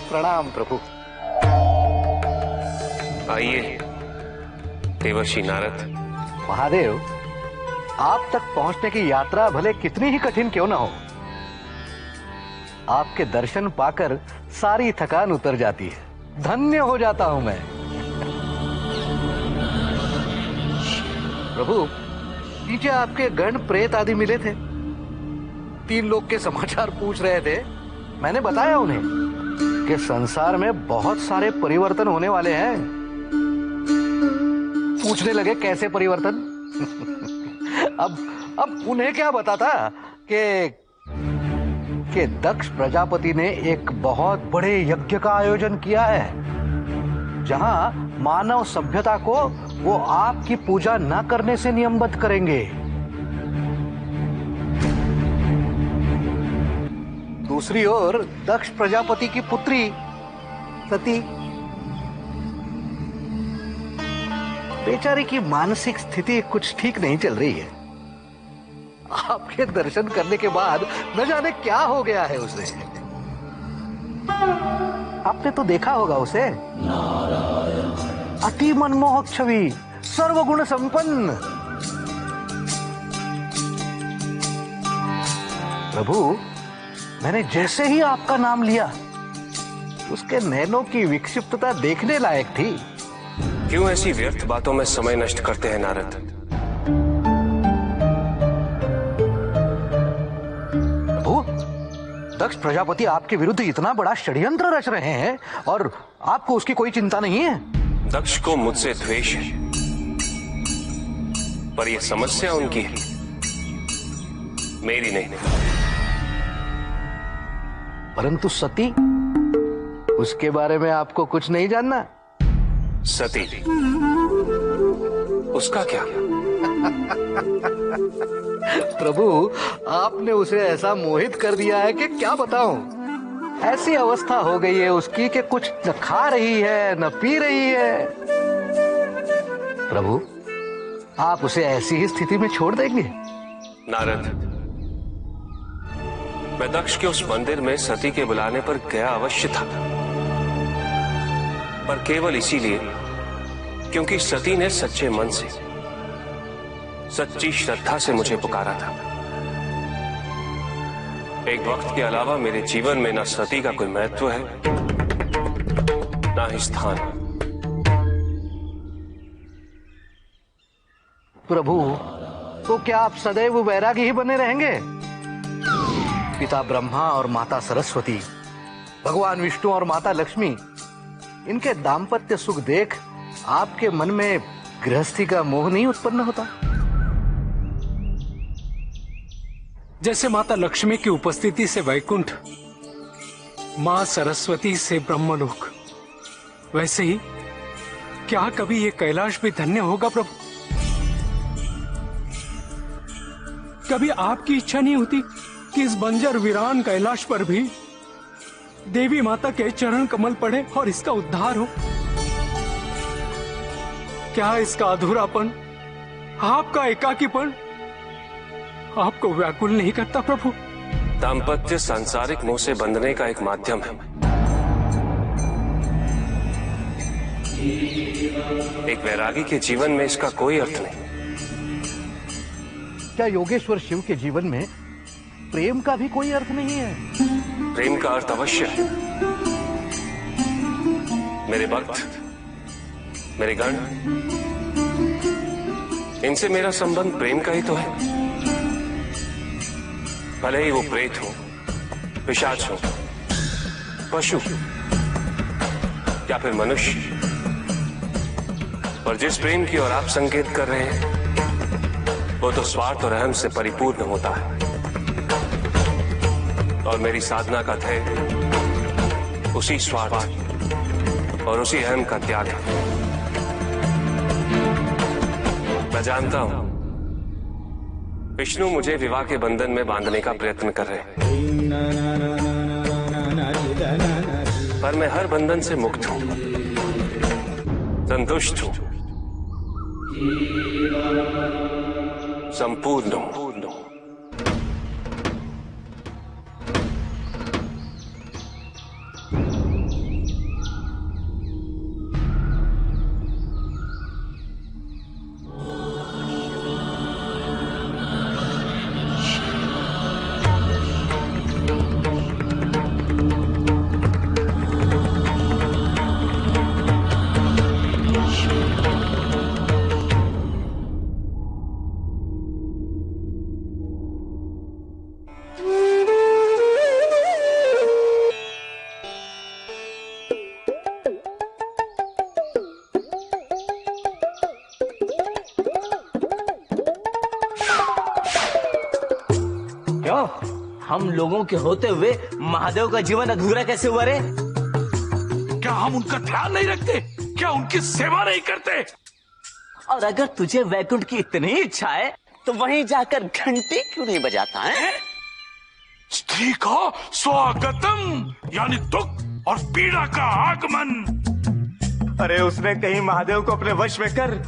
प्रणाम प्रभु। आइए देवर्षि नारद। महादेव, आप तक पहुंचने की यात्रा भले कितनी ही कठिन क्यों न हो, आपके दर्शन पाकर सारी थकान उतर जाती है। धन्य हो जाता हूं मैं। प्रभु, नीचे आपके गण प्रेत आदि मिले थे, 3 लोग के समाचार पूछ रहे थे। मैंने बताया उन्हें कि संसार में बहुत सारे परिवर्तन होने वाले हैं। पूछने लगे कैसे परिवर्तन। अब उन्हें क्या बताता कि दक्ष प्रजापति ने एक बहुत बड़े यज्ञ का आयोजन किया है, जहां मानव सभ्यता को वो आपकी पूजा न करने से नियमबद्ध करेंगे। दूसरी ओर दक्ष प्रजापति की पुत्री सती, बेचारी की मानसिक स्थिति कुछ ठीक नहीं चल रही है। आपके दर्शन करने के बाद न जाने क्या हो गया है उसे। आपने तो देखा होगा उसे। अति मनमोहक छवि, सर्वगुण संपन्न। प्रभु, मैंने जैसे ही आपका नाम लिया, उसके नैनों की विक्षिप्तता देखने लायक थी। क्यों ऐसी व्यर्थ बातों में समय नष्ट करते हैं नारद? प्रभु, दक्ष प्रजापति आपके विरुद्ध इतना बड़ा षड्यंत्र रच रहे हैं और आपको उसकी कोई चिंता नहीं है। दक्ष को मुझसे द्वेष है, पर यह समस्या उनकी है, मेरी नहीं। परंतु सती, उसके बारे में आपको कुछ नहीं जानना। सती, उसका क्या? प्रभु, आपने उसे ऐसा मोहित कर दिया है कि क्या बताऊं। ऐसी अवस्था हो गई है उसकी कि कुछ न खा रही है न पी रही है। प्रभु, आप उसे ऐसी ही स्थिति में छोड़ देंगे? नारद, मैं दक्ष के उस मंदिर में सती के बुलाने पर गया अवश्य था, पर केवल इसीलिए क्योंकि सती ने सच्चे मन से, सच्ची श्रद्धा से मुझे पुकारा था। एक वक्त के अलावा मेरे जीवन में न सती का कोई महत्व है, न ही स्थान। प्रभु, तो क्या आप सदैव वैरागी ही बने रहेंगे? पिता ब्रह्मा और माता सरस्वती, भगवान विष्णु और माता लक्ष्मी, इनके दाम्पत्य सुख देख आपके मन में गृहस्थी का मोह नहीं उत्पन्न होता? जैसे माता लक्ष्मी की उपस्थिति से वैकुंठ, मां सरस्वती से ब्रह्मलोक, वैसे ही क्या कभी ये कैलाश भी धन्य होगा प्रभु? कभी आपकी इच्छा नहीं होती कि इस बंजर वीरान कैलाश पर भी देवी माता के चरण कमल पड़े और इसका उद्धार हो? क्या इसका अधूरापन, आपका एकाकीपन आपको व्याकुल नहीं करता प्रभु? दाम्पत्य सांसारिक मोह से बंधने का एक माध्यम है। एक वैरागी के जीवन में इसका कोई अर्थ नहीं। क्या योगेश्वर शिव के जीवन में प्रेम का भी कोई अर्थ नहीं है? प्रेम का अर्थ अवश्य है। मेरे भक्त, मेरे गण, इनसे मेरा संबंध प्रेम का ही तो है। भले ही वो प्रेत हो, पिशाच हो, पशु या फिर मनुष्य, पर जिस प्रेम की ओर आप संकेत कर रहे हैं, वो तो स्वार्थ और अहम से परिपूर्ण होता है। और मेरी साधना का ध्येय उसी स्वार्थ और उसी अहम का त्याग है। मैं जानता हूं विष्णु मुझे विवाह के बंधन में बांधने का प्रयत्न कर रहे हैं, पर मैं हर बंधन से मुक्त हूं, संतुष्ट हूं, संपूर्ण हूं। क्यों? हम लोगों के होते हुए महादेव का जीवन अधूरा कैसे हुआ रे? क्या हम उनका ध्यान नहीं रखते? क्या उनकी सेवा नहीं करते? और अगर तुझे वैकुंठ की इतनी इच्छा है तो वहीं जाकर घंटी क्यों नहीं बजाता है? स्त्री का स्वागतम यानी दुख और पीड़ा का आगमन। अरे उसने कहीं महादेव को अपने वश में कर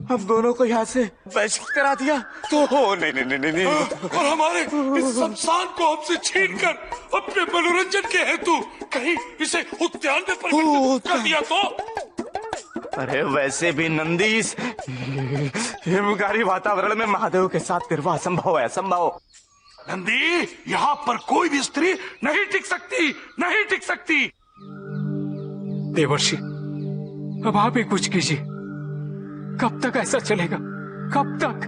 हम दोनों को यहाँ से वश करा दिया तो नहीं नहीं नहीं नहीं, नहीं। और हमारे इस शमशान को हमसे छीन कर अपने मनोरंजन के हेतु कहीं इसे उद्यान में परिवर्तित कर दिया तो? अरे वैसे भी नंदी इस हिमकारी वातावरण में महादेव के साथ निर्वाह संभव है, संभव। नंदी, यहाँ पर कोई भी स्त्री नहीं टिक सकती, नहीं टिक सकती। देवर्षि, अब आप ही कुछ कीजिए। कब तक ऐसा चलेगा? कब तक?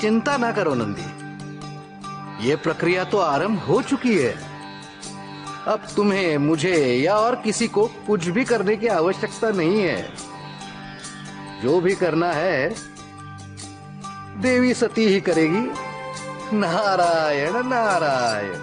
चिंता ना करो नंदी, ये प्रक्रिया तो आरंभ हो चुकी है। अब तुम्हें, मुझे या और किसी को कुछ भी करने की आवश्यकता नहीं है। जो भी करना है देवी सती ही करेगी। नारायण नारायण।